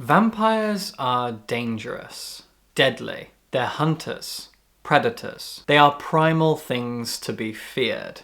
Vampires are dangerous, deadly. They're hunters, predators. They are primal things to be feared,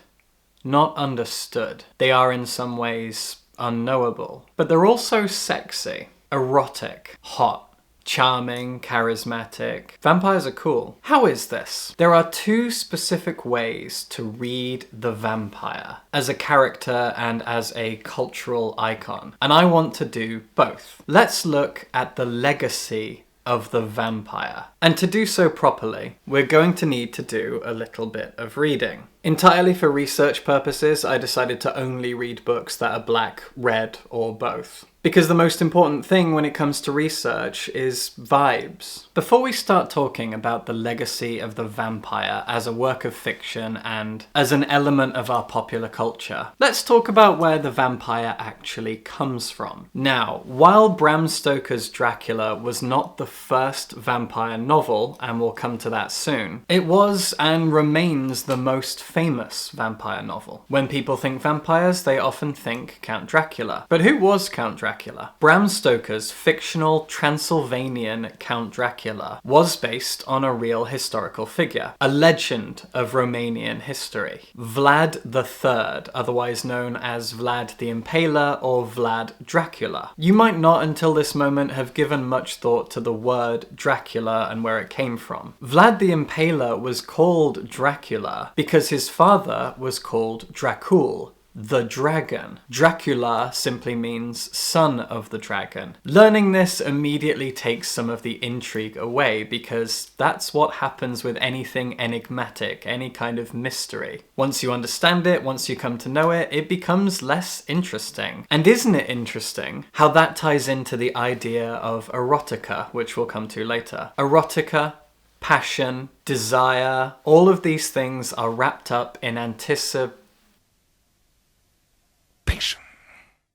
not understood. They are in some ways unknowable. But they're also sexy, erotic, hot, charming, charismatic. Vampires are cool. How is this? There are two specific ways to read the vampire as a character and as a cultural icon, and I want to do both. Let's look at the legacy of the vampire. And to do so properly, we're going to need to do a little bit of reading. Entirely for research purposes, I decided to only read books that are black, red, or both. Because the most important thing when it comes to research is vibes. Before we start talking about the legacy of the vampire as a work of fiction and as an element of our popular culture, let's talk about where the vampire actually comes from. Now, while Bram Stoker's Dracula was not the first vampire novel, and we'll come to that soon, it was and remains the most famous vampire novel. When people think vampires, they often think Count Dracula. But who was Count Dracula? Bram Stoker's fictional Transylvanian Count Dracula was based on a real historical figure, a legend of Romanian history. Vlad III, otherwise known as Vlad the Impaler or Vlad Dracula. You might not until this moment have given much thought to the word Dracula and where it came from. Vlad the Impaler was called Dracula because his father was called Dracul, the dragon. Dracula simply means son of the dragon. Learning this immediately takes some of the intrigue away because that's what happens with anything enigmatic, any kind of mystery. Once you understand it, once you come to know it, it becomes less interesting. And isn't it interesting how that ties into the idea of erotica, which we'll come to later. Erotica, passion, desire, all of these things are wrapped up in anticipation.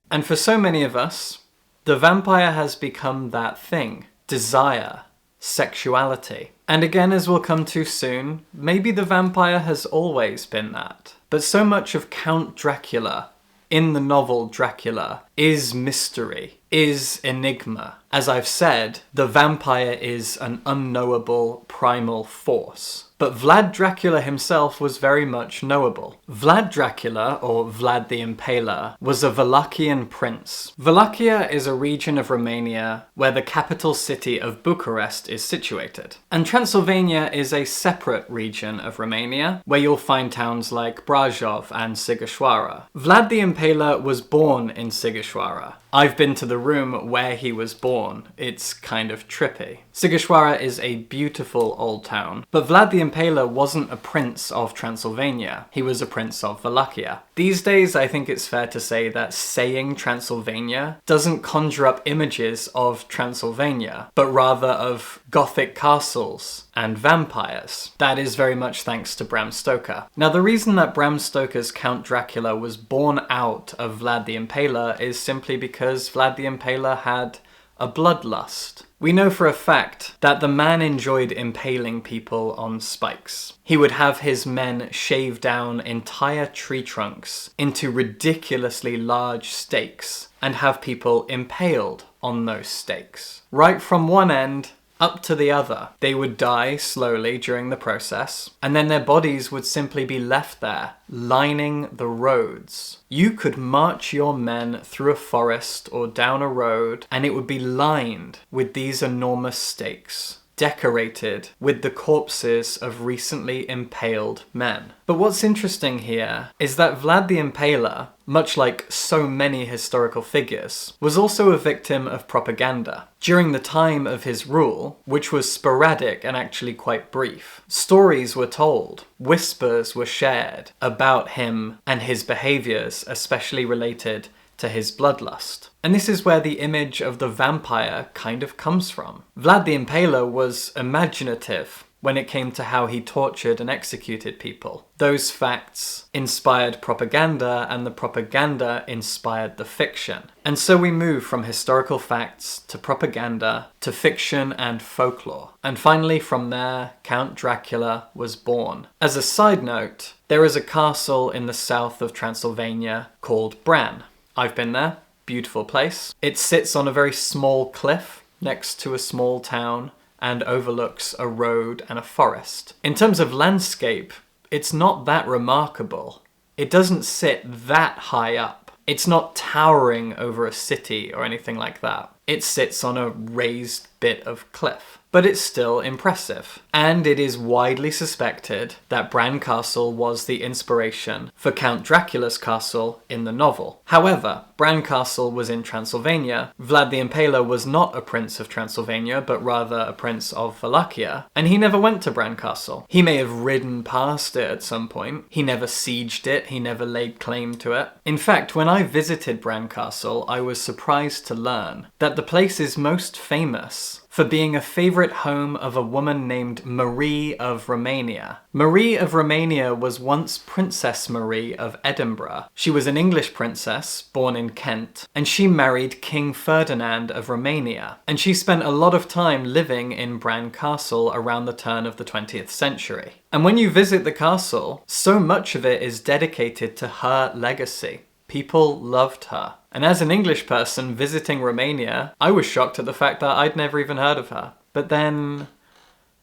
And for so many of us, the vampire has become that thing. Desire, sexuality. And again, as we'll come to soon, maybe the vampire has always been that. But so much of Count Dracula in the novel Dracula is mystery, is enigma. As I've said, the vampire is an unknowable primal force. But Vlad Dracula himself was very much knowable. Vlad Dracula, or Vlad the Impaler, was a Wallachian prince. Wallachia is a region of Romania where the capital city of Bucharest is situated. And Transylvania is a separate region of Romania where you'll find towns like Brașov and Sighișoara. Vlad the Impaler was born in Sighișoara. I've been to the room where he was born. It's kind of trippy. Sighișoara is a beautiful old town, but Vlad the Impaler wasn't a prince of Transylvania. He was a prince of Wallachia. These days, I think it's fair to say that saying Transylvania doesn't conjure up images of Transylvania, but rather of Gothic castles and vampires. That is very much thanks to Bram Stoker. Now, the reason that Bram Stoker's Count Dracula was born out of Vlad the Impaler is simply because Vlad the Impaler had a bloodlust. We know for a fact that the man enjoyed impaling people on spikes. He would have his men shave down entire tree trunks into ridiculously large stakes and have people impaled on those stakes. Right from one end up to the other. They would die slowly during the process, and then their bodies would simply be left there, lining the roads. You could march your men through a forest or down a road, and it would be lined with these enormous stakes, decorated with the corpses of recently impaled men. But what's interesting here is that Vlad the Impaler, much like so many historical figures, was also a victim of propaganda. During the time of his rule, which was sporadic and actually quite brief, stories were told, whispers were shared about him and his behaviours, especially related to his bloodlust. And this is where the image of the vampire kind of comes from. Vlad the Impaler was imaginative when it came to how he tortured and executed people. Those facts inspired propaganda, and the propaganda inspired the fiction. And so we move from historical facts to propaganda to fiction and folklore. And finally from there, Count Dracula was born. As a side note, there is a castle in the south of Transylvania called Bran. I've been there. beautiful place. It sits on a very small cliff next to a small town and overlooks a road and a forest. In terms of landscape, it's not that remarkable. It doesn't sit that high up. It's not towering over a city or anything like that. It sits on a raised bit of cliff. But it's still impressive. And it is widely suspected that Bran Castle was the inspiration for Count Dracula's castle in the novel. However, Bran Castle was in Transylvania. Vlad the Impaler was not a prince of Transylvania, but rather a prince of Wallachia, and he never went to Bran Castle. He may have ridden past it at some point. He never sieged it. He never laid claim to it. In fact, when I visited Bran Castle, I was surprised to learn that the place is most famous for being a favourite home of a woman named Marie of Romania. Marie of Romania was once Princess Marie of Edinburgh. She was an English princess, born in Kent, and she married King Ferdinand of Romania. And she spent a lot of time living in Bran Castle around the turn of the 20th century. And when you visit the castle, so much of it is dedicated to her legacy. People loved her. And as an English person visiting Romania, I was shocked at the fact that I'd never even heard of her. But then,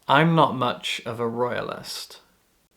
I'm not much of a royalist.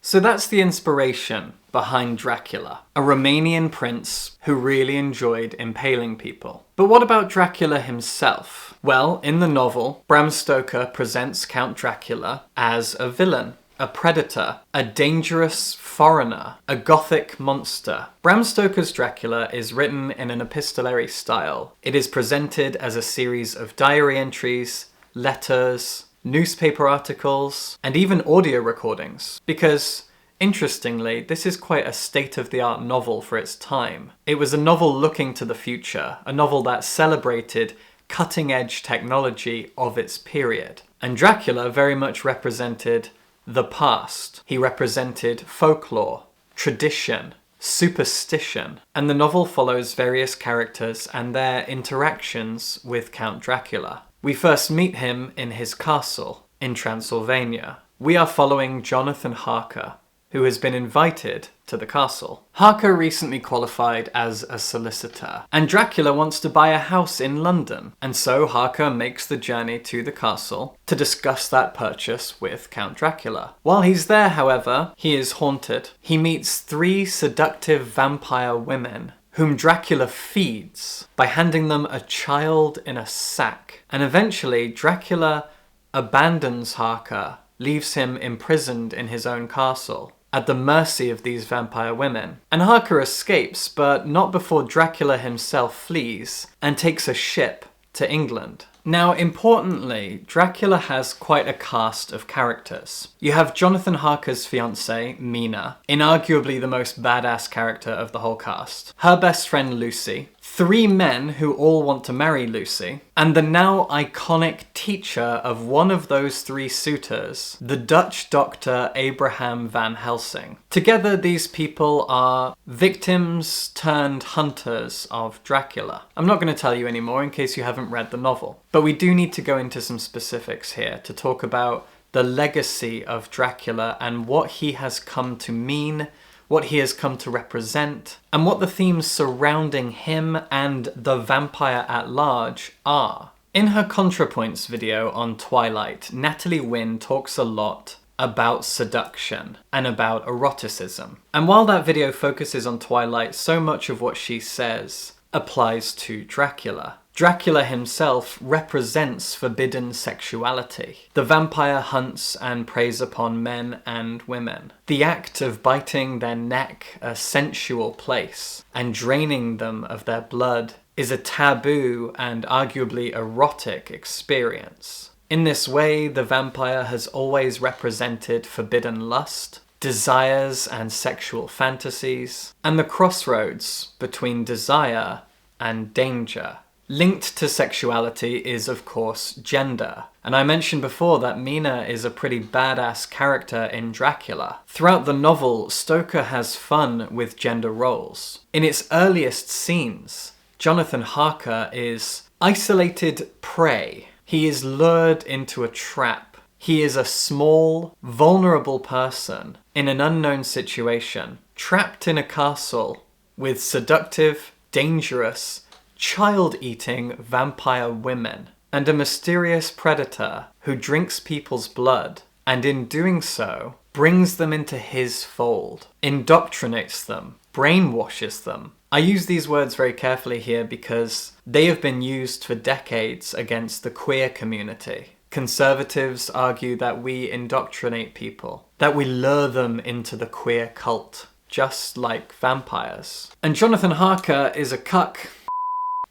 So that's the inspiration behind Dracula, a Romanian prince who really enjoyed impaling people. But what about Dracula himself? Well, in the novel, Bram Stoker presents Count Dracula as a villain, a predator, a dangerous foreigner, a gothic monster. Bram Stoker's Dracula is written in an epistolary style. It is presented as a series of diary entries, letters, newspaper articles, and even audio recordings. Because, interestingly, this is quite a state-of-the-art novel for its time. It was a novel looking to the future, a novel that celebrated cutting-edge technology of its period. And Dracula very much represented the past. He represented folklore, tradition, superstition, and the novel follows various characters and their interactions with Count Dracula. We first meet him in his castle in Transylvania. We are following Jonathan Harker, who has been invited to the castle. Harker recently qualified as a solicitor, and Dracula wants to buy a house in London, and so Harker makes the journey to the castle to discuss that purchase with Count Dracula. While he's there, however, he is haunted. He meets 3 seductive vampire women whom Dracula feeds by handing them a child in a sack. And eventually, Dracula abandons Harker, leaves him imprisoned in his own castle, at the mercy of these vampire women. And Harker escapes, but not before Dracula himself flees and takes a ship to England. Now, importantly, Dracula has quite a cast of characters. You have Jonathan Harker's fiancée, Mina, inarguably the most badass character of the whole cast, her best friend Lucy, 3 men who all want to marry Lucy, and the now iconic teacher of one of those 3 suitors, the Dutch doctor Abraham van Helsing. Together, these people are victims turned hunters of Dracula. I'm not going to tell you anymore in case you haven't read the novel, but we do need to go into some specifics here to talk about the legacy of Dracula and what he has come to mean, what he has come to represent, and what the themes surrounding him and the vampire at large are. In her ContraPoints video on Twilight, Natalie Wynn talks a lot about seduction and about eroticism. And while that video focuses on Twilight, so much of what she says applies to Dracula. Dracula himself represents forbidden sexuality. The vampire hunts and preys upon men and women. The act of biting their neck a sensual place and draining them of their blood is a taboo and arguably erotic experience. In this way, the vampire has always represented forbidden lust, desires and sexual fantasies, and the crossroads between desire and danger. Linked to sexuality is, of course, gender. And I mentioned before that Mina is a pretty badass character in Dracula. Throughout the novel, Stoker has fun with gender roles. In its earliest scenes, Jonathan Harker is isolated prey. He is lured into a trap. He is a small, vulnerable person in an unknown situation, trapped in a castle with seductive, dangerous, child-eating vampire women, and a mysterious predator who drinks people's blood, and in doing so, brings them into his fold, indoctrinates them, brainwashes them. I use these words very carefully here because they have been used for decades against the queer community. Conservatives argue that we indoctrinate people, that we lure them into the queer cult, just like vampires. And Jonathan Harker is a cuck.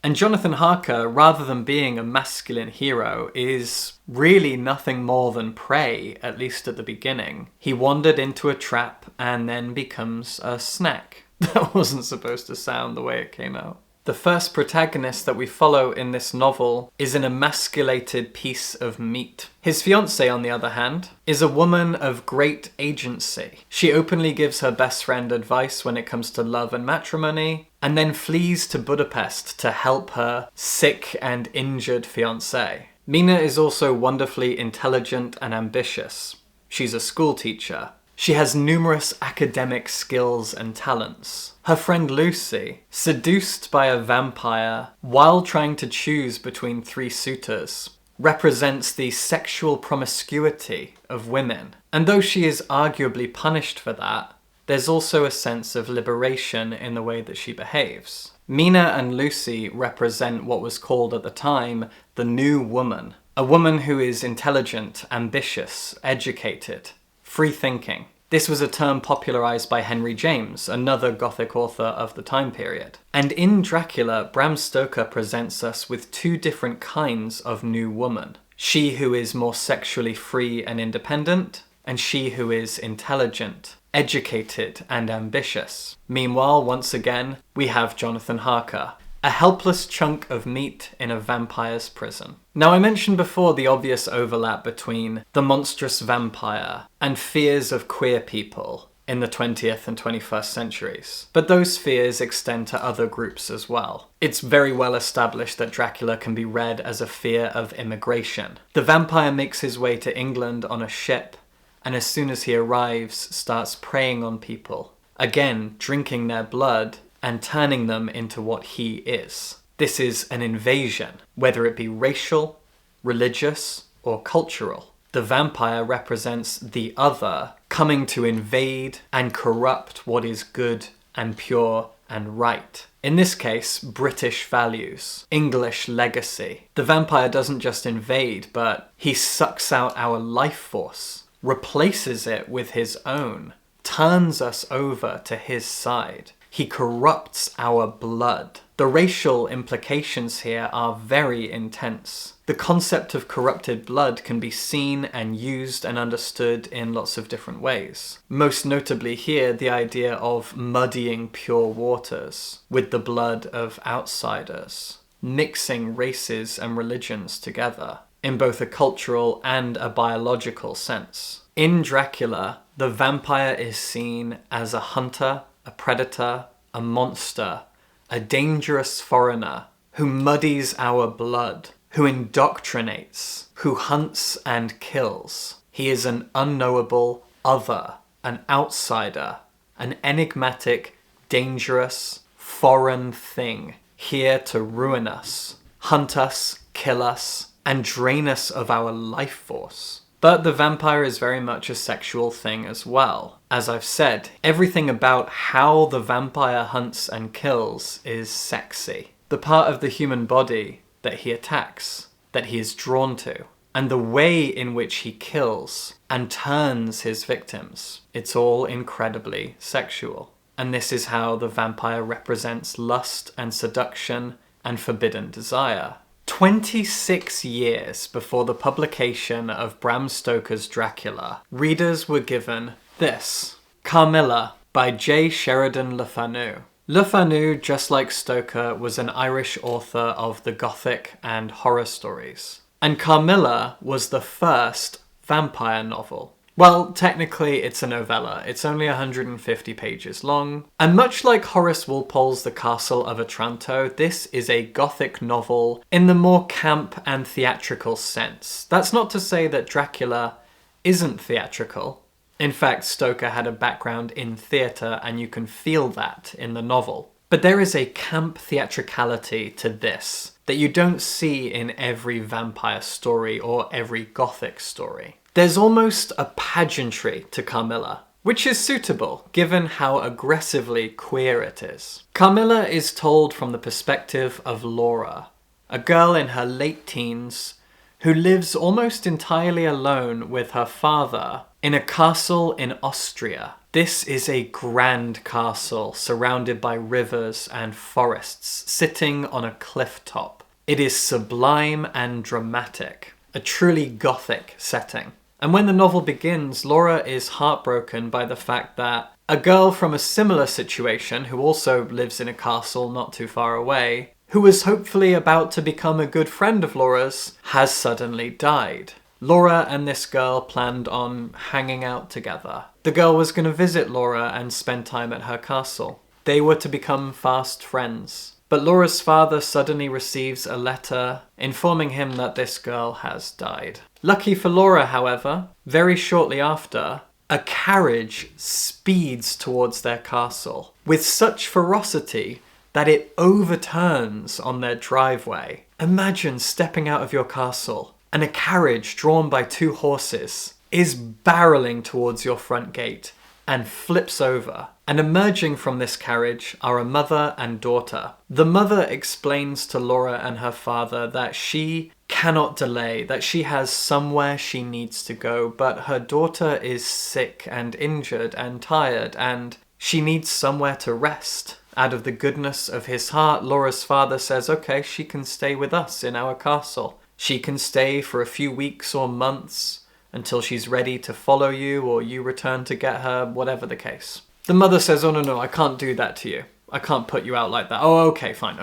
And Jonathan Harker, rather than being a masculine hero, is really nothing more than prey, at least at the beginning. He wandered into a trap and then becomes a snack. That wasn't supposed to sound the way it came out. The first protagonist that we follow in this novel is an emasculated piece of meat. His fiancée, on the other hand, is a woman of great agency. She openly gives her best friend advice when it comes to love and matrimony, and then flees to Budapest to help her sick and injured fiancé. Mina is also wonderfully intelligent and ambitious. She's a school teacher. She has numerous academic skills and talents. Her friend Lucy, seduced by a vampire while trying to choose between 3 suitors, represents the sexual promiscuity of women. And though she is arguably punished for that, there's also a sense of liberation in the way that she behaves. Mina and Lucy represent what was called at the time the new woman. A woman who is intelligent, ambitious, educated, free-thinking. This was a term popularized by Henry James, another Gothic author of the time period. And in Dracula, Bram Stoker presents us with 2 different kinds of new woman. She who is more sexually free and independent, and she who is intelligent, educated, and ambitious. Meanwhile, once again, we have Jonathan Harker, a helpless chunk of meat in a vampire's prison. Now, I mentioned before the obvious overlap between the monstrous vampire and fears of queer people in the 20th and 21st centuries. But those fears extend to other groups as well. It's very well established that Dracula can be read as a fear of immigration. The vampire makes his way to England on a ship, and as soon as he arrives, starts preying on people. Again, drinking their blood and turning them into what he is. This is an invasion, whether it be racial, religious, or cultural. The vampire represents the other coming to invade and corrupt what is good and pure and right. In this case, British values, English legacy. The vampire doesn't just invade, but he sucks out our life force, replaces it with his own, turns us over to his side. He corrupts our blood. The racial implications here are very intense. The concept of corrupted blood can be seen and used and understood in lots of different ways. Most notably here, the idea of muddying pure waters with the blood of outsiders, mixing races and religions together in both a cultural and a biological sense. In Dracula, the vampire is seen as a hunter, a predator, a monster, a dangerous foreigner who muddies our blood, who indoctrinates, who hunts and kills. He is an unknowable other, an outsider, an enigmatic, dangerous, foreign thing, here to ruin us, hunt us, kill us, and drain us of our life force. But the vampire is very much a sexual thing as well. As I've said, everything about how the vampire hunts and kills is sexy. The part of the human body that he attacks, that he is drawn to, and the way in which he kills and turns his victims, it's all incredibly sexual. And this is how the vampire represents lust and seduction and forbidden desire. 26 years before the publication of Bram Stoker's Dracula, readers were given this, Carmilla by J. Sheridan Le Fanu. Le Fanu, just like Stoker, was an Irish author of the Gothic and horror stories. And Carmilla was the first vampire novel. Well, technically it's a novella. It's only 150 pages long. And much like Horace Walpole's The Castle of Otranto, this is a Gothic novel in the more camp and theatrical sense. That's not to say that Dracula isn't theatrical. In fact, Stoker had a background in theatre and you can feel that in the novel. But there is a camp theatricality to this that you don't see in every vampire story or every gothic story. There's almost a pageantry to Carmilla, which is suitable given how aggressively queer it is. Carmilla is told from the perspective of Laura, a girl in her late teens who lives almost entirely alone with her father in a castle in Austria. This is a grand castle surrounded by rivers and forests, sitting on a cliff top. It is sublime and dramatic, a truly gothic setting. And when the novel begins, Laura is heartbroken by the fact that a girl from a similar situation, who also lives in a castle not too far away, who was hopefully about to become a good friend of Laura's, has suddenly died. Laura and this girl planned on hanging out together. The girl was going to visit Laura and spend time at her castle. They were to become fast friends. But Laura's father suddenly receives a letter informing him that this girl has died. Lucky for Laura, however, very shortly after, a carriage speeds towards their castle with such ferocity that it overturns on their driveway. Imagine stepping out of your castle and a carriage drawn by 2 horses is barreling towards your front gate and flips over. And emerging from this carriage are a mother and daughter. The mother explains to Laura and her father that she cannot delay, that she has somewhere she needs to go, but her daughter is sick and injured and tired, and she needs somewhere to rest. Out of the goodness of his heart, Laura's father says, okay, she can stay with us in our castle. She can stay for a few weeks or months until she's ready to follow you or you return to get her, whatever the case. The mother says, oh no, I can't do that to you. I can't put you out like that. Oh, okay, fine.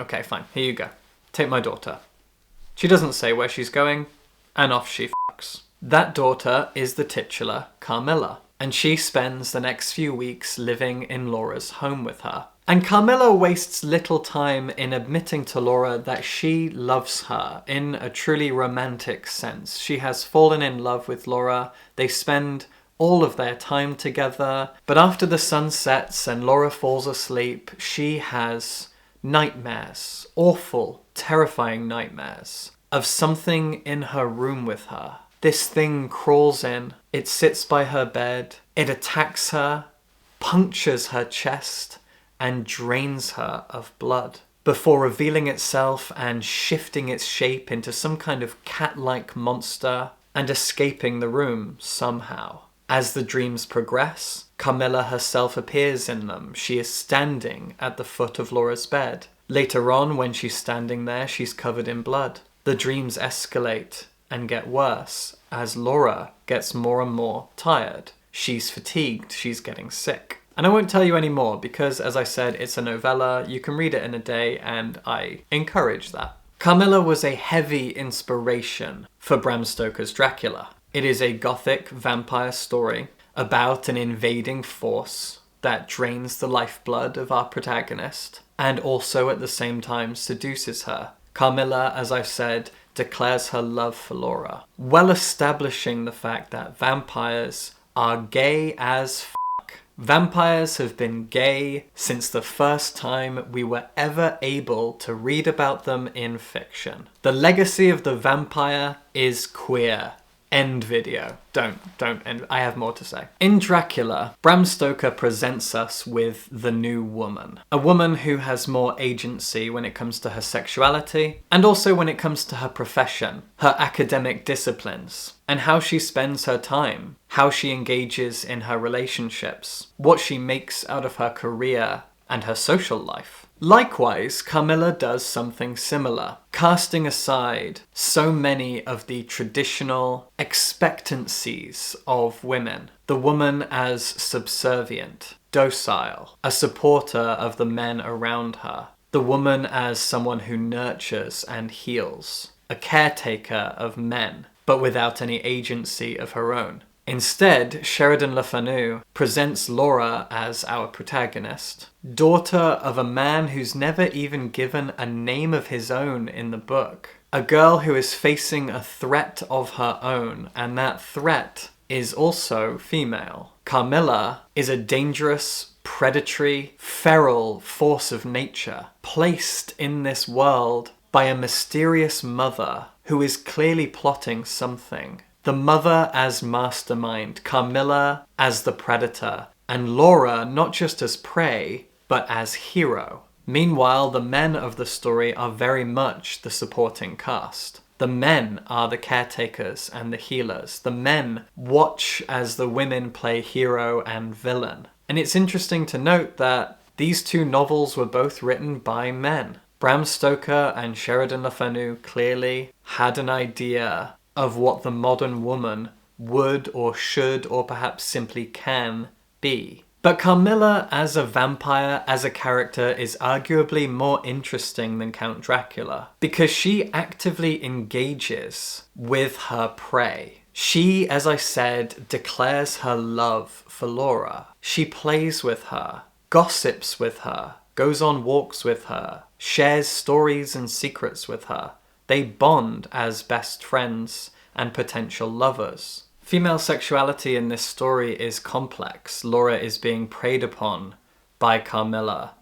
Here you go. Take my daughter. She doesn't say where she's going, and off she fucks. That daughter is the titular Carmilla, and she spends the next few weeks living in Laura's home with her. And Carmilla wastes little time in admitting to Laura that she loves her in a truly romantic sense. She has fallen in love with Laura. They spend all of their time together. But after the sun sets and Laura falls asleep, she has nightmares, awful, terrifying nightmares, of something in her room with her. This thing crawls in, it sits by her bed, it attacks her, punctures her chest, and drains her of blood, before revealing itself and shifting its shape into some kind of cat-like monster and escaping the room somehow. As the dreams progress, Carmilla herself appears in them. She is standing at the foot of Laura's bed. Later on, when she's standing there, she's covered in blood. The dreams escalate and get worse as Laura gets more and more tired. She's fatigued, she's getting sick. And I won't tell you any more because, as I said, it's a novella. You can read it in a day, and I encourage that. Carmilla was a heavy inspiration for Bram Stoker's Dracula. It is a gothic vampire story about an invading force that drains the lifeblood of our protagonist and also at the same time seduces her. Carmilla, as I've said, declares her love for Laura, well establishing the fact that vampires are gay as Vampires have been gay since the first time we were ever able to read about them in fiction. The legacy of the vampire is queer. End video. Don't end. I have more to say. In Dracula, Bram Stoker presents us with the new woman. A woman who has more agency when it comes to her sexuality, and also when it comes to her profession, her academic disciplines, and how she spends her time, how she engages in her relationships, what she makes out of her career and her social life. Likewise, Carmilla does something similar, casting aside so many of the traditional expectancies of women. The woman as subservient, docile, a supporter of the men around her. The woman as someone who nurtures and heals, a caretaker of men, but without any agency of her own. Instead, Sheridan Le Fanu presents Laura as our protagonist, daughter of a man who's never even given a name of his own in the book. A girl who is facing a threat of her own, and that threat is also female. Carmilla is a dangerous, predatory, feral force of nature, placed in this world by a mysterious mother who is clearly plotting something. The mother as mastermind, Carmilla as the predator, and Laura not just as prey, but as hero. Meanwhile, the men of the story are very much the supporting cast. The men are the caretakers and the healers. The men watch as the women play hero and villain. And it's interesting to note that these two novels were both written by men. Bram Stoker and Sheridan Le Fanu clearly had an idea of what the modern woman would or should or perhaps simply can be. But Carmilla as a vampire, as a character, is arguably more interesting than Count Dracula because she actively engages with her prey. She, as I said, declares her love for Laura. She plays with her, gossips with her, goes on walks with her, shares stories and secrets with her. They bond as best friends and potential lovers. Female sexuality in this story is complex. Laura is being preyed upon by Carmilla,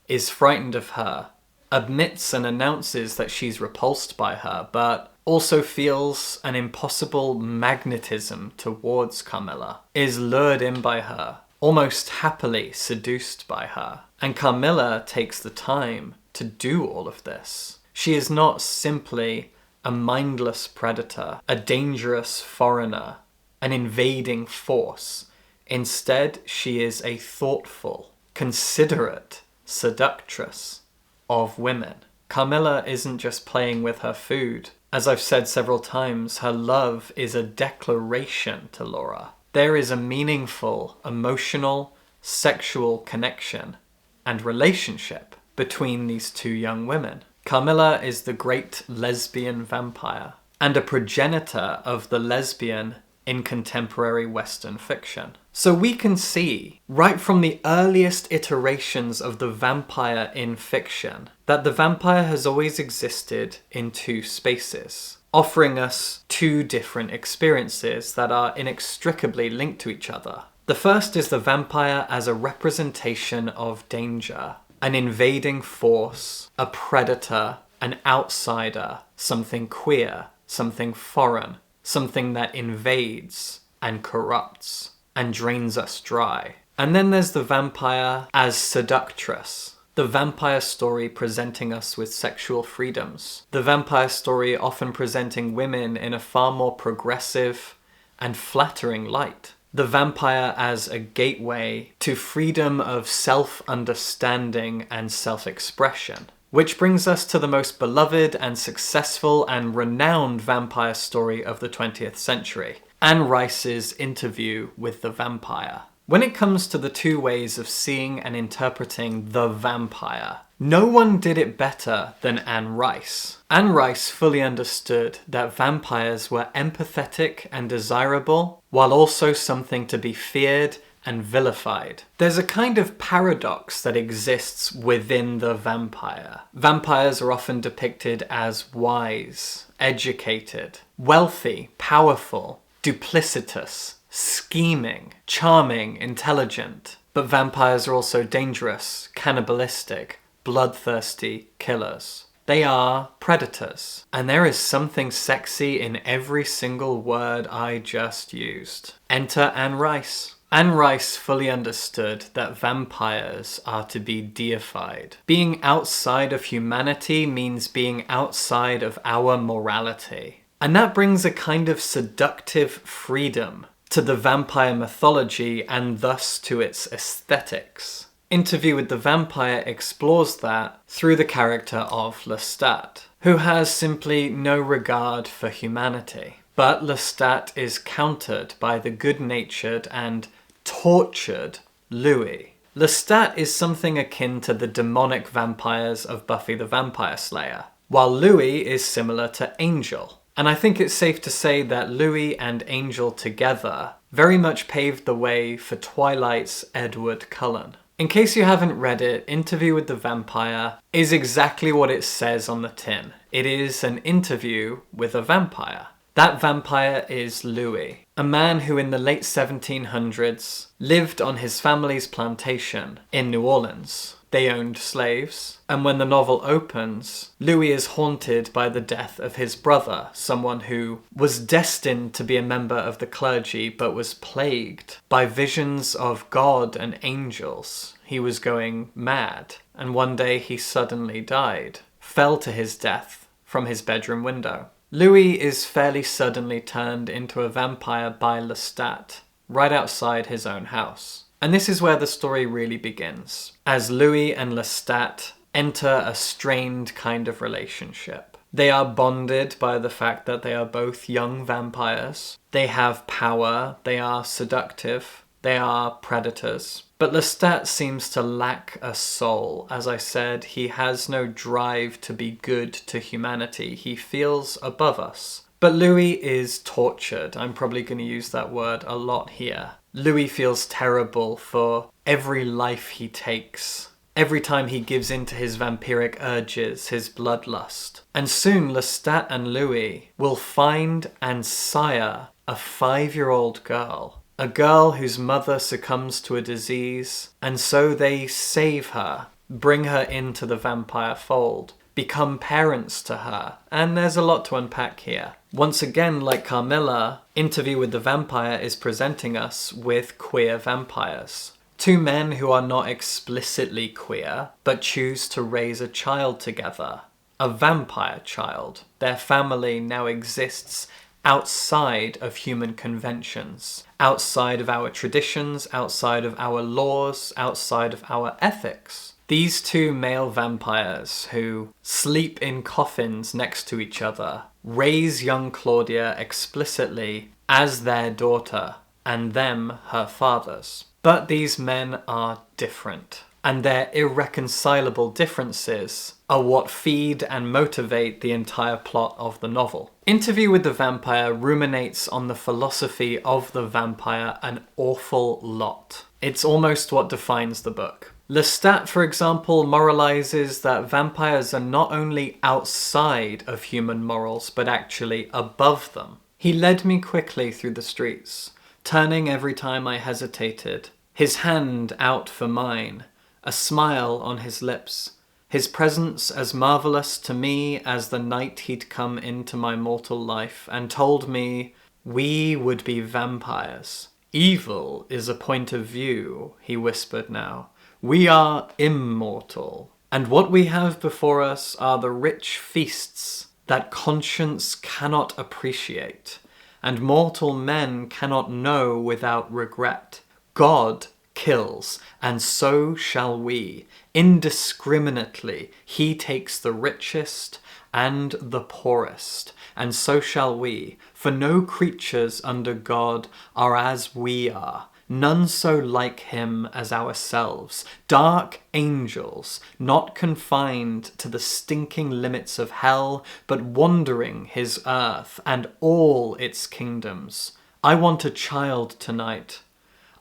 is frightened of her, admits and announces that she's repulsed by her, but also feels an impossible magnetism towards Carmilla, is lured in by her, almost happily seduced by her. And Carmilla takes the time to do all of this. She is not simply a mindless predator, a dangerous foreigner, an invading force. Instead, she is a thoughtful, considerate seductress of women. Carmilla isn't just playing with her food. As I've said several times, her love is a declaration to Laura. There is a meaningful, emotional, sexual connection and relationship between these two young women. Carmilla is the great lesbian vampire and a progenitor of the lesbian in contemporary Western fiction. So we can see, right from the earliest iterations of the vampire in fiction, that the vampire has always existed in two spaces, offering us two different experiences that are inextricably linked to each other. The first is the vampire as a representation of danger, an invading force, a predator, an outsider, something queer, something foreign, something that invades and corrupts and drains us dry. And then there's the vampire as seductress, the vampire story presenting us with sexual freedoms, the vampire story often presenting women in a far more progressive and flattering light, the vampire as a gateway to freedom of self-understanding and self-expression. Which brings us to the most beloved and successful and renowned vampire story of the 20th century, Anne Rice's Interview with the Vampire. When it comes to the two ways of seeing and interpreting the vampire, no one did it better than Anne Rice. Anne Rice fully understood that vampires were empathetic and desirable, while also something to be feared and vilified. There's a kind of paradox that exists within the vampire. Vampires are often depicted as wise, educated, wealthy, powerful, duplicitous, scheming, charming, intelligent. But vampires are also dangerous, cannibalistic, bloodthirsty killers. They are predators. And there is something sexy in every single word I just used. Enter Anne Rice. Anne Rice fully understood that vampires are to be deified. Being outside of humanity means being outside of our morality. And that brings a kind of seductive freedom to the vampire mythology and thus to its aesthetics. Interview with the Vampire explores that through the character of Lestat, who has simply no regard for humanity. But Lestat is countered by the good-natured and tortured Louis. Lestat is something akin to the demonic vampires of Buffy the Vampire Slayer, while Louis is similar to Angel. And I think it's safe to say that Louis and Angel together very much paved the way for Twilight's Edward Cullen. In case you haven't read it, Interview with the Vampire is exactly what it says on the tin. It is an interview with a vampire. That vampire is Louis, a man who in the late 1700s lived on his family's plantation in New Orleans. They owned slaves, and when the novel opens, Louis is haunted by the death of his brother, someone who was destined to be a member of the clergy but was plagued by visions of God and angels. He was going mad, and one day he suddenly died, fell to his death from his bedroom window. Louis is fairly suddenly turned into a vampire by Lestat, right outside his own house. And this is where the story really begins, as Louis and Lestat enter a strained kind of relationship. They are bonded by the fact that they are both young vampires. They have power, they are seductive, they are predators. But Lestat seems to lack a soul. As I said, he has no drive to be good to humanity. He feels above us. But Louis is tortured. I'm probably going to use that word a lot here. Louis feels terrible for every life he takes, every time he gives in to his vampiric urges, his bloodlust. And soon Lestat and Louis will find and sire a 5-year-old girl, a girl whose mother succumbs to a disease, and so they save her, bring her into the vampire fold, become parents to her, and there's a lot to unpack here. Once again, like Carmilla, Interview with the Vampire is presenting us with queer vampires. Two men who are not explicitly queer, but choose to raise a child together. A vampire child. Their family now exists outside of human conventions, outside of our traditions, outside of our laws, outside of our ethics. These two male vampires who sleep in coffins next to each other raise young Claudia explicitly as their daughter and them her fathers. But these men are different, and their irreconcilable differences are what feed and motivate the entire plot of the novel. Interview with the Vampire ruminates on the philosophy of the vampire an awful lot. It's almost what defines the book. Lestat, for example, moralizes that vampires are not only outside of human morals, but actually above them. He led me quickly through the streets, turning every time I hesitated, his hand out for mine, a smile on his lips, his presence as marvellous to me as the night he'd come into my mortal life and told me we would be vampires. Evil is a point of view, he whispered now. We are immortal, and what we have before us are the rich feasts that conscience cannot appreciate, and mortal men cannot know without regret. God kills, and so shall we. Indiscriminately, he takes the richest and the poorest, and so shall we, for no creatures under God are as we are. None so like him as ourselves, dark angels, not confined to the stinking limits of hell, but wandering his earth and all its kingdoms. I want a child tonight.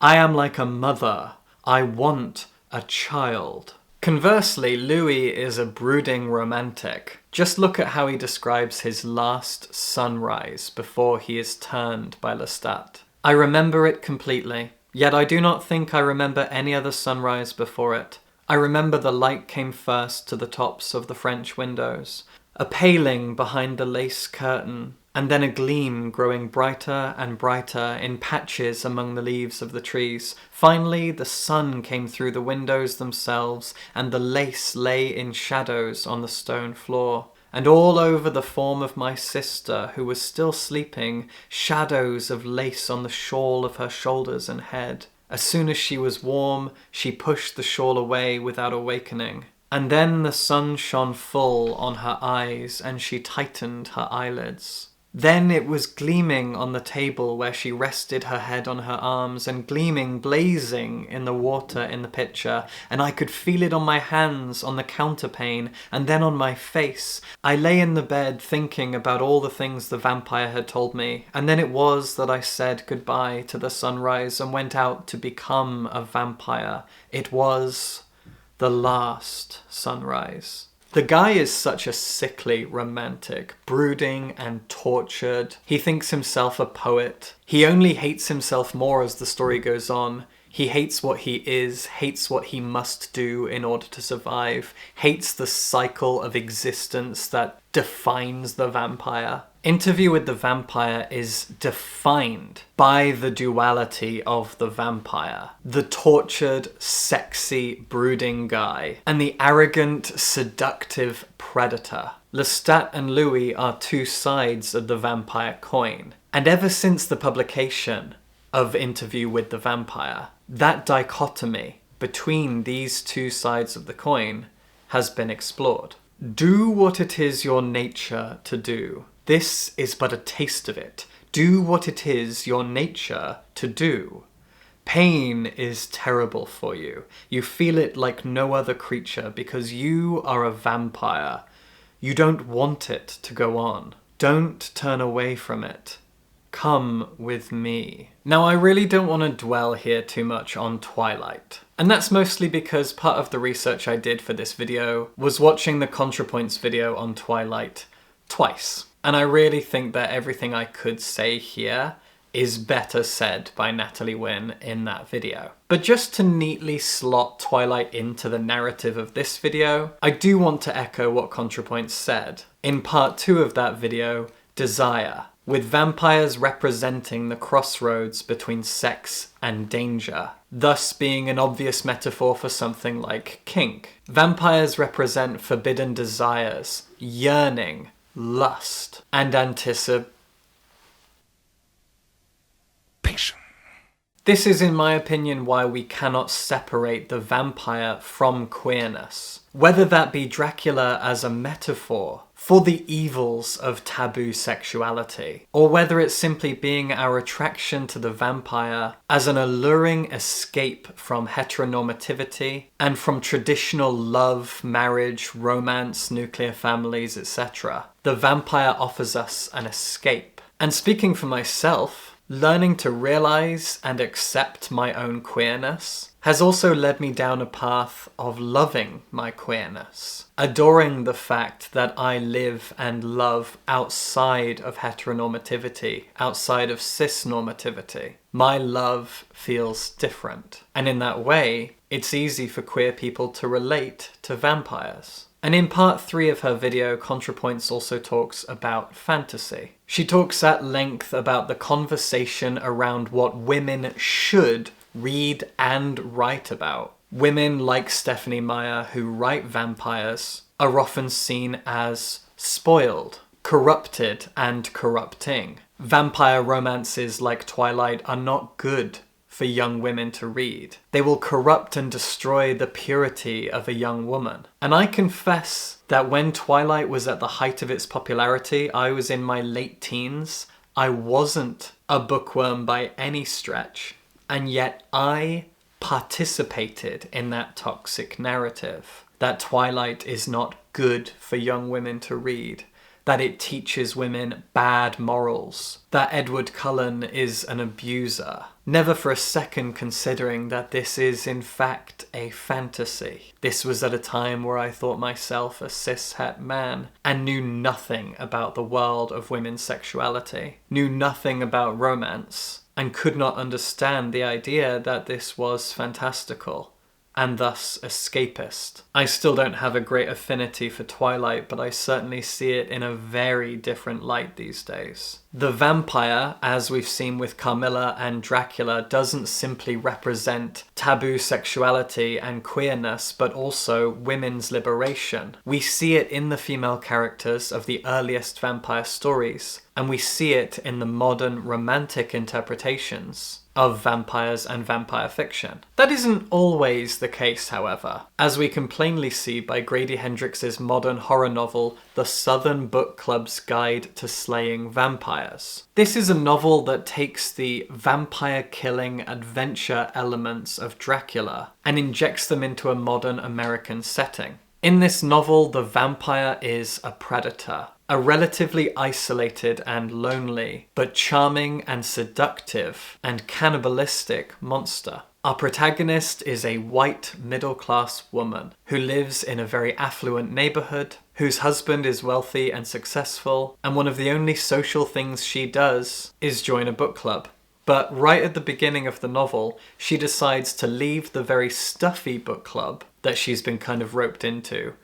I am like a mother. I want a child. Conversely, Louis is a brooding romantic. Just look at how he describes his last sunrise before he is turned by Lestat. I remember it completely. Yet I do not think I remember any other sunrise before it. I remember the light came first to the tops of the French windows, a paling behind the lace curtain, and then a gleam growing brighter and brighter in patches among the leaves of the trees. Finally, the sun came through the windows themselves, and the lace lay in shadows on the stone floor. And all over the form of my sister, who was still sleeping, shadows of lace on the shawl of her shoulders and head. As soon as she was warm, she pushed the shawl away without awakening. And then the sun shone full on her eyes, and she tightened her eyelids. Then it was gleaming on the table where she rested her head on her arms, and gleaming, blazing in the water in the pitcher, and I could feel it on my hands, on the counterpane, and then on my face. I lay in the bed thinking about all the things the vampire had told me, and then it was that I said goodbye to the sunrise and went out to become a vampire. It was the last sunrise. The guy is such a sickly romantic, brooding and tortured. He thinks himself a poet. He only hates himself more as the story goes on. He hates what he is, hates what he must do in order to survive, hates the cycle of existence that defines the vampire. Interview with the Vampire is defined by the duality of the vampire. The tortured, sexy, brooding guy, and the arrogant, seductive predator. Lestat and Louis are two sides of the vampire coin. And ever since the publication of Interview with the Vampire, that dichotomy between these two sides of the coin has been explored. Do what it is your nature to do. This is but a taste of it. Do what it is your nature to do. Pain is terrible for you. You feel it like no other creature because you are a vampire. You don't want it to go on. Don't turn away from it. Come with me. Now, I really don't want to dwell here too much on Twilight. And that's mostly because part of the research I did for this video was watching the ContraPoints video on Twilight twice. And I really think that everything I could say here is better said by Natalie Wynn in that video. But just to neatly slot Twilight into the narrative of this video, I do want to echo what ContraPoints said. In part 2 of that video, Desire, with vampires representing the crossroads between sex and danger, thus being an obvious metaphor for something like kink. Vampires represent forbidden desires, yearning, lust, and anticipation. This is, in my opinion, why we cannot separate the vampire from queerness. Whether that be Dracula as a metaphor for the evils of taboo sexuality, or whether it's simply being our attraction to the vampire as an alluring escape from heteronormativity and from traditional love, marriage, romance, nuclear families, etc. The vampire offers us an escape. And speaking for myself, learning to realize and accept my own queerness has also led me down a path of loving my queerness, adoring the fact that I live and love outside of heteronormativity, outside of cis-normativity. My love feels different. And in that way, it's easy for queer people to relate to vampires. And in part 3 of her video, ContraPoints also talks about fantasy. She talks at length about the conversation around what women should read and write about. Women like Stephenie Meyer who write vampires are often seen as spoiled, corrupted, and corrupting. Vampire romances like Twilight are not good for young women to read. They will corrupt and destroy the purity of a young woman. And I confess that when Twilight was at the height of its popularity, I was in my late teens. I wasn't a bookworm by any stretch, and yet I participated in that toxic narrative. That Twilight is not good for young women to read. That it teaches women bad morals. That Edward Cullen is an abuser. Never for a second considering that this is in fact a fantasy. This was at a time where I thought myself a cis-het man and knew nothing about the world of women's sexuality. Knew nothing about romance. And could not understand the idea that this was fantastical, and thus escapist. I still don't have a great affinity for Twilight, but I certainly see it in a very different light these days. The vampire, as we've seen with Carmilla and Dracula, doesn't simply represent taboo sexuality and queerness, but also women's liberation. We see it in the female characters of the earliest vampire stories, and we see it in the modern romantic interpretations of vampires and vampire fiction. That isn't always the case, however, as we can plainly see by Grady Hendrix's modern horror novel, The Southern Book Club's Guide to Slaying Vampires. This is a novel that takes the vampire-killing adventure elements of Dracula and injects them into a modern American setting. In this novel, the vampire is a predator, a relatively isolated and lonely, but charming and seductive and cannibalistic monster. Our protagonist is a white middle-class woman who lives in a very affluent neighborhood, whose husband is wealthy and successful, and one of the only social things she does is join a book club. But right at the beginning of the novel, she decides to leave the very stuffy book club that she's been kind of roped into,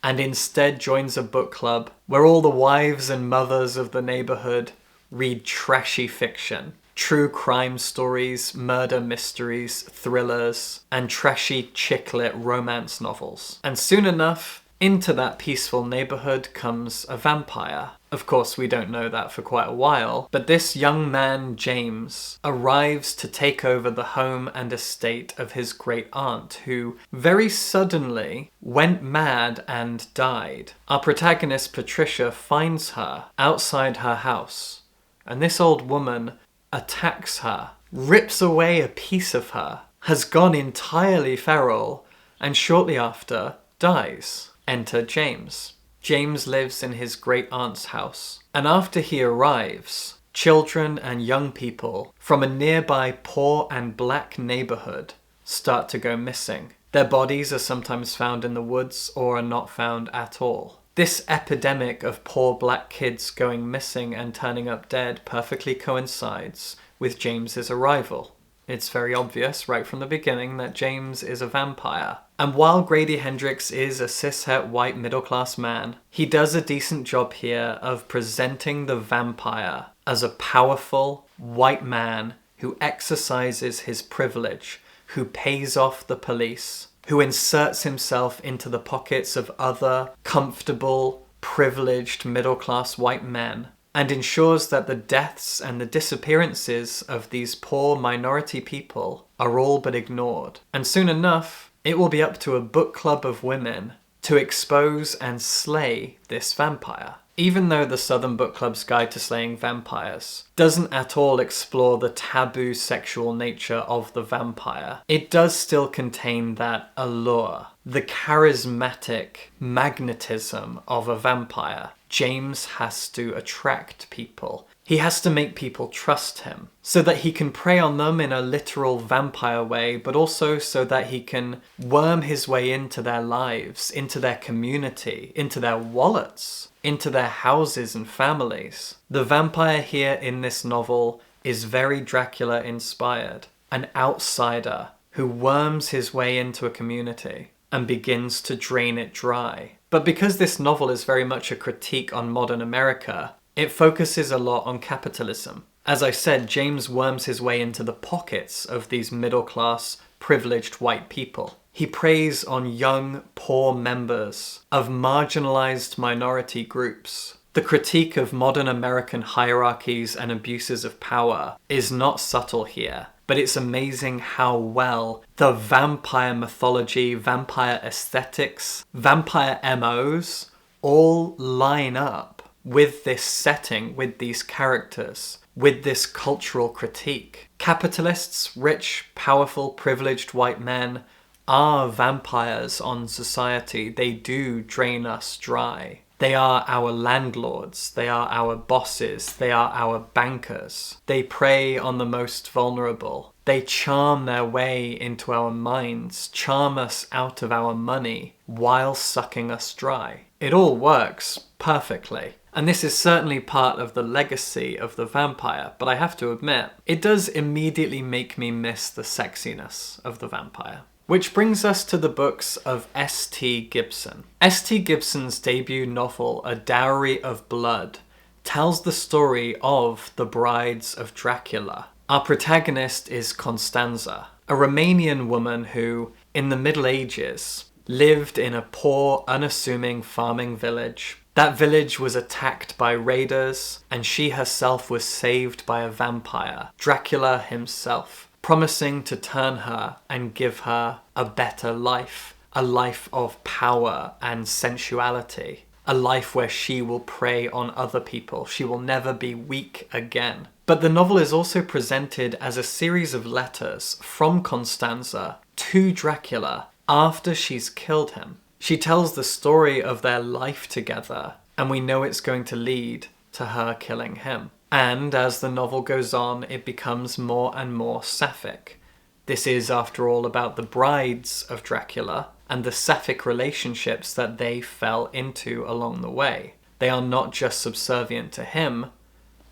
and instead joins a book club where all the wives and mothers of the neighborhood read trashy fiction. True crime stories, murder mysteries, thrillers, and trashy chick-lit romance novels. And soon enough, into that peaceful neighborhood comes a vampire. Of course, we don't know that for quite a while, but this young man, James, arrives to take over the home and estate of his great aunt, who very suddenly went mad and died. Our protagonist, Patricia, finds her outside her house, and this old woman attacks her, rips away a piece of her, has gone entirely feral, and shortly after dies. Enter James. James lives in his great aunt's house, and after he arrives, children and young people from a nearby poor and black neighborhood start to go missing. Their bodies are sometimes found in the woods or are not found at all. This epidemic of poor black kids going missing and turning up dead perfectly coincides with James's arrival. It's very obvious right from the beginning that James is a vampire. And while Grady Hendrix is a cishet white middle-class man, he does a decent job here of presenting the vampire as a powerful white man who exercises his privilege, who pays off the police, who inserts himself into the pockets of other comfortable, privileged middle-class white men, and ensures that the deaths and the disappearances of these poor minority people are all but ignored. And soon enough, it will be up to a book club of women to expose and slay this vampire. Even though the Southern Book Club's Guide to Slaying Vampires doesn't at all explore the taboo sexual nature of the vampire, it does still contain that allure, the charismatic magnetism of a vampire. James has to attract people. He has to make people trust him so that he can prey on them in a literal vampire way, but also so that he can worm his way into their lives, into their community, into their wallets, into their houses and families. The vampire here in this novel is very Dracula inspired, an outsider who worms his way into a community and begins to drain it dry. But because this novel is very much a critique on modern America, it focuses a lot on capitalism. As I said, James worms his way into the pockets of these middle-class, privileged white people. He preys on young, poor members of marginalized minority groups. The critique of modern American hierarchies and abuses of power is not subtle here, but it's amazing how well the vampire mythology, vampire aesthetics, vampire MOs all line up with this setting, with these characters, with this cultural critique. Capitalists, rich, powerful, privileged white men are vampires on society. They do drain us dry. They are our landlords, they are our bosses, they are our bankers. They prey on the most vulnerable. They charm their way into our minds, charm us out of our money while sucking us dry. It all works perfectly. And this is certainly part of the legacy of the vampire, but I have to admit, it does immediately make me miss the sexiness of the vampire. Which brings us to the books of S.T. Gibson. S.T. Gibson's debut novel, A Dowry of Blood, tells the story of the brides of Dracula. Our protagonist is Constanza, a Romanian woman who, in the Middle Ages, lived in a poor, unassuming farming village. That village was attacked by raiders, and she herself was saved by a vampire, Dracula himself, promising to turn her and give her a better life, a life of power and sensuality, a life where she will prey on other people. She will never be weak again. But the novel is also presented as a series of letters from Constanza to Dracula after she's killed him. She tells the story of their life together, and we know it's going to lead to her killing him. And as the novel goes on, it becomes more and more sapphic. This is, after all, about the brides of Dracula and the sapphic relationships that they fell into along the way. They are not just subservient to him,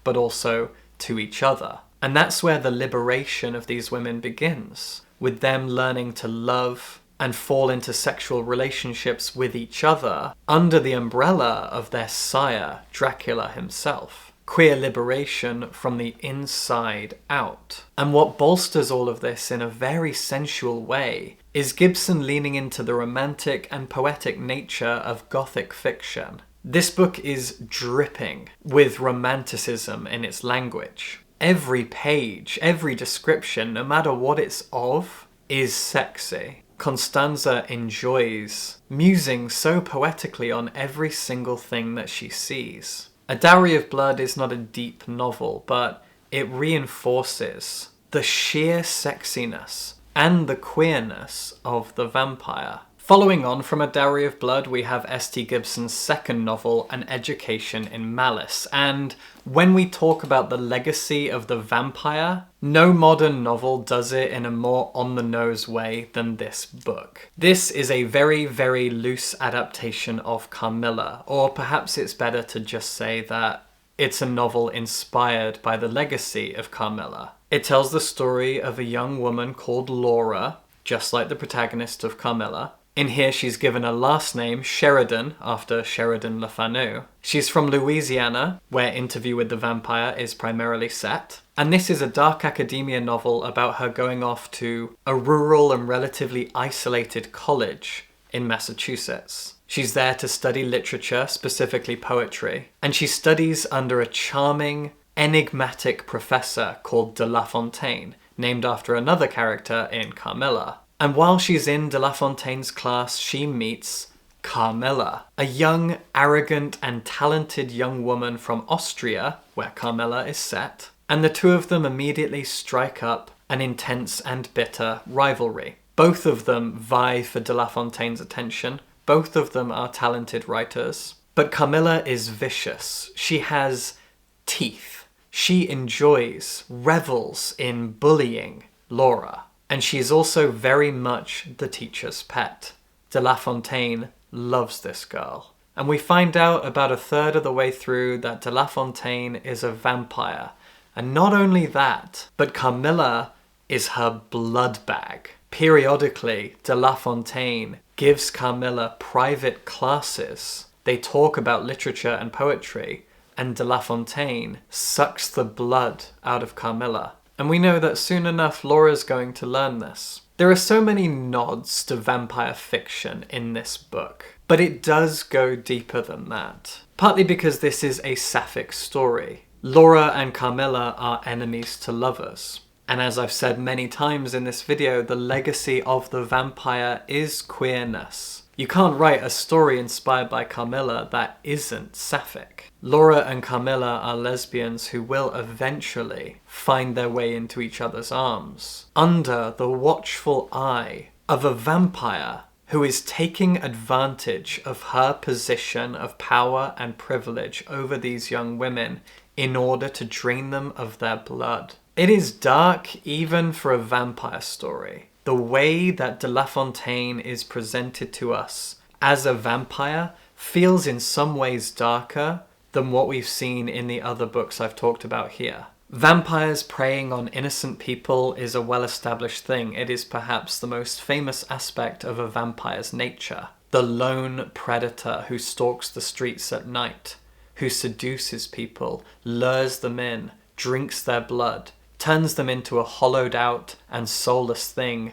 but also to each other. And that's where the liberation of these women begins, with them learning to love and fall into sexual relationships with each other under the umbrella of their sire, Dracula himself. Queer liberation from the inside out. And what bolsters all of this in a very sensual way is Gibson leaning into the romantic and poetic nature of Gothic fiction. This book is dripping with romanticism in its language. Every page, every description, no matter what it's of, is sexy. Constanza enjoys musing so poetically on every single thing that she sees. A Dowry of Blood is not a deep novel, but it reinforces the sheer sexiness and the queerness of the vampire. Following on from A Dowry of Blood, we have S.T. Gibson's second novel, An Education in Malice. And when we talk about the legacy of the vampire, no modern novel does it in a more on-the-nose way than this book. This is a very, very loose adaptation of Carmilla, or perhaps it's better to just say that it's a novel inspired by the legacy of Carmilla. It tells the story of a young woman called Laura, just like the protagonist of Carmilla. In here, she's given a last name, Sheridan, after Sheridan Le Fanu. She's from Louisiana, where Interview with the Vampire is primarily set. And this is a dark academia novel about her going off to a rural and relatively isolated college in Massachusetts. She's there to study literature, specifically poetry, and she studies under a charming, enigmatic professor called de La Fontaine, named after another character in Carmilla. And while she's in de La Fontaine's class, she meets Carmilla, a young, arrogant and talented young woman from Austria, where Carmilla is set, and the two of them immediately strike up an intense and bitter rivalry. Both of them vie for de La Fontaine's attention, both of them are talented writers, but Carmilla is vicious. She has teeth. She enjoys, revels in bullying Laura. And she's also very much the teacher's pet. De La Fontaine loves this girl. And we find out about a third of the way through that de La Fontaine is a vampire. And not only that, but Carmilla is her blood bag. Periodically, de La Fontaine gives Carmilla private classes. They talk about literature and poetry, and de La Fontaine sucks the blood out of Carmilla. And we know that soon enough Laura's going to learn this. There are so many nods to vampire fiction in this book, but it does go deeper than that. Partly because this is a sapphic story. Laura and Carmilla are enemies to lovers. And as I've said many times in this video, the legacy of the vampire is queerness. You can't write a story inspired by Carmilla that isn't sapphic. Laura and Carmilla are lesbians who will eventually find their way into each other's arms, under the watchful eye of a vampire who is taking advantage of her position of power and privilege over these young women in order to drain them of their blood. It is dark even for a vampire story. The way that de La Fontaine is presented to us as a vampire feels in some ways darker than what we've seen in the other books I've talked about here. Vampires preying on innocent people is a well-established thing. It is perhaps the most famous aspect of a vampire's nature. The lone predator who stalks the streets at night, who seduces people, lures them in, drinks their blood, turns them into a hollowed out and soulless thing,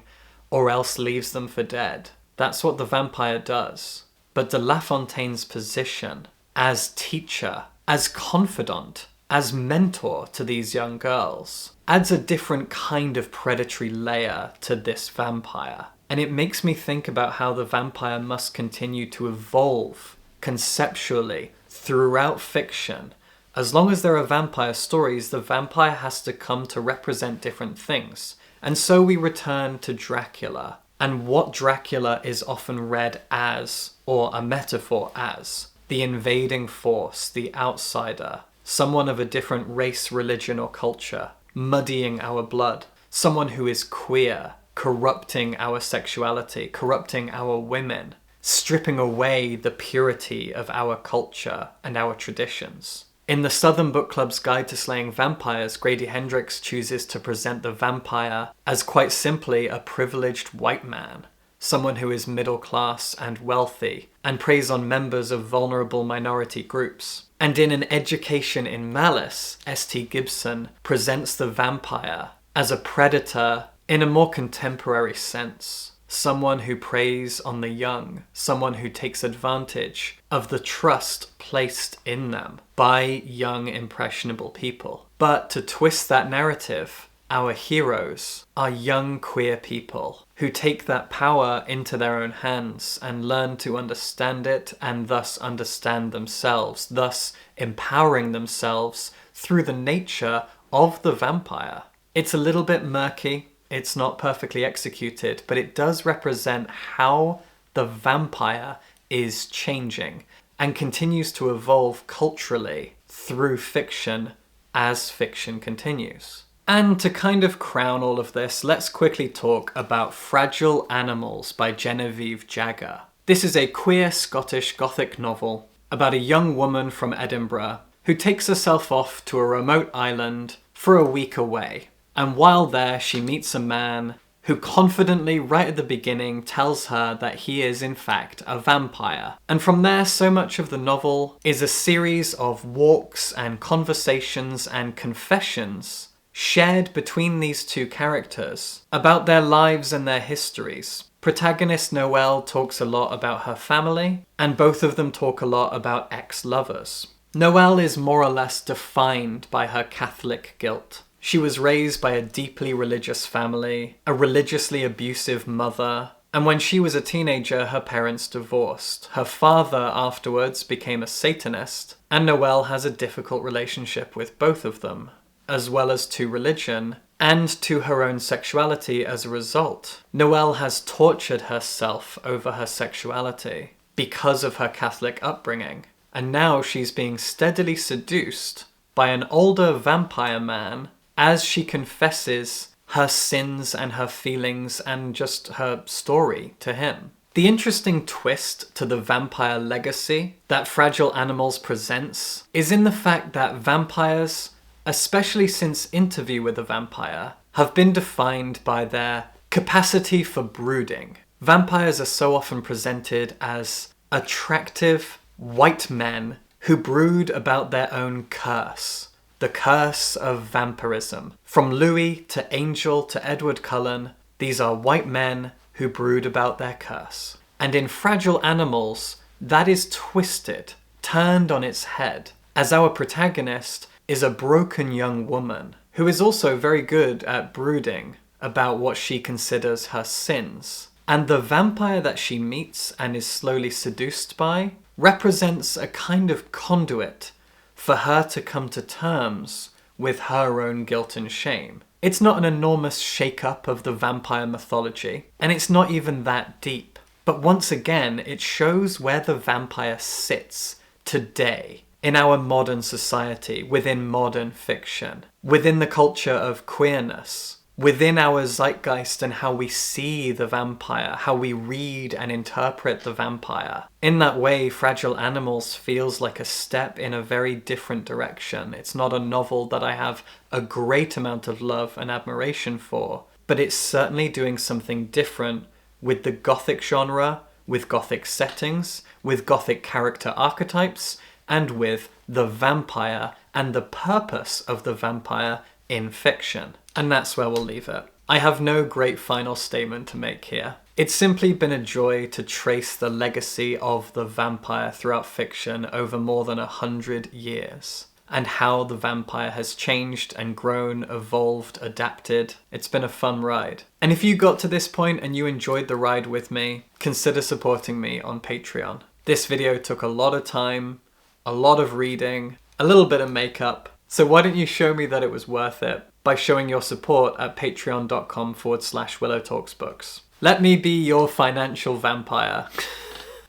or else leaves them for dead. That's what the vampire does. But de La Fontaine's position as teacher, as confidant, as mentor to these young girls adds a different kind of predatory layer to this vampire. And it makes me think about how the vampire must continue to evolve conceptually throughout fiction. As long as there are vampire stories, the vampire has to come to represent different things. And so we return to Dracula, and what Dracula is often read as, or a metaphor as, the invading force, the outsider, someone of a different race, religion, or culture, muddying our blood, someone who is queer, corrupting our sexuality, corrupting our women, stripping away the purity of our culture and our traditions. In the Southern Book Club's Guide to Slaying Vampires, Grady Hendrix chooses to present the vampire as quite simply a privileged white man, someone who is middle class and wealthy, and preys on members of vulnerable minority groups. And in An Education in Malice, S.T. Gibson presents the vampire as a predator in a more contemporary sense. Someone who preys on the young, someone who takes advantage of the trust placed in them by young, impressionable people. But to twist that narrative, our heroes are young queer people who take that power into their own hands and learn to understand it and thus understand themselves, thus empowering themselves through the nature of the vampire. It's a little bit murky. It's not perfectly executed, but it does represent how the vampire is changing and continues to evolve culturally through fiction as fiction continues. And to kind of crown all of this, let's quickly talk about Fragile Animals by Genevieve Jagger. This is a queer Scottish Gothic novel about a young woman from Edinburgh who takes herself off to a remote island for a week away. And while there, she meets a man who confidently, right at the beginning, tells her that he is in fact a vampire. And from there, so much of the novel is a series of walks and conversations and confessions shared between these two characters about their lives and their histories. Protagonist Noelle talks a lot about her family, and both of them talk a lot about ex-lovers. Noelle is more or less defined by her Catholic guilt. She was raised by a deeply religious family, a religiously abusive mother, and when she was a teenager, her parents divorced. Her father afterwards became a Satanist, and Noelle has a difficult relationship with both of them, as well as to religion, and to her own sexuality as a result. Noelle has tortured herself over her sexuality because of her Catholic upbringing, and now she's being steadily seduced by an older vampire man as she confesses her sins and her feelings and just her story to him. The interesting twist to the vampire legacy that Fragile Animals presents is in the fact that vampires, especially since Interview with a Vampire, have been defined by their capacity for brooding. Vampires are so often presented as attractive white men who brood about their own curse. The curse of vampirism. From Louis to Angel to Edward Cullen, these are white men who brood about their curse. And in Fragile Animals, that is twisted, turned on its head, as our protagonist is a broken young woman who is also very good at brooding about what she considers her sins. And the vampire that she meets and is slowly seduced by represents a kind of conduit for her to come to terms with her own guilt and shame. It's not an enormous shake-up of the vampire mythology, and it's not even that deep. But once again, it shows where the vampire sits today in our modern society, within modern fiction, within the culture of queerness, within our zeitgeist and how we see the vampire, how we read and interpret the vampire. In that way, Fragile Animals feels like a step in a very different direction. It's not a novel that I have a great amount of love and admiration for, but it's certainly doing something different with the Gothic genre, with Gothic settings, with Gothic character archetypes, and with the vampire and the purpose of the vampire in fiction. And that's where we'll leave it. I have no great final statement to make here. It's simply been a joy to trace the legacy of the vampire throughout fiction over more than 100 years, and how the vampire has changed and grown, evolved, adapted. It's been a fun ride. And if you got to this point and you enjoyed the ride with me, consider supporting me on Patreon. This video took a lot of time, a lot of reading, a little bit of makeup, so why don't you show me that it was worth it by showing your support at patreon.com/WillowTalksBooks. Let me be your financial vampire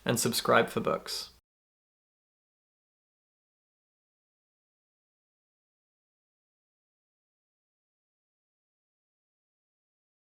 and subscribe for books.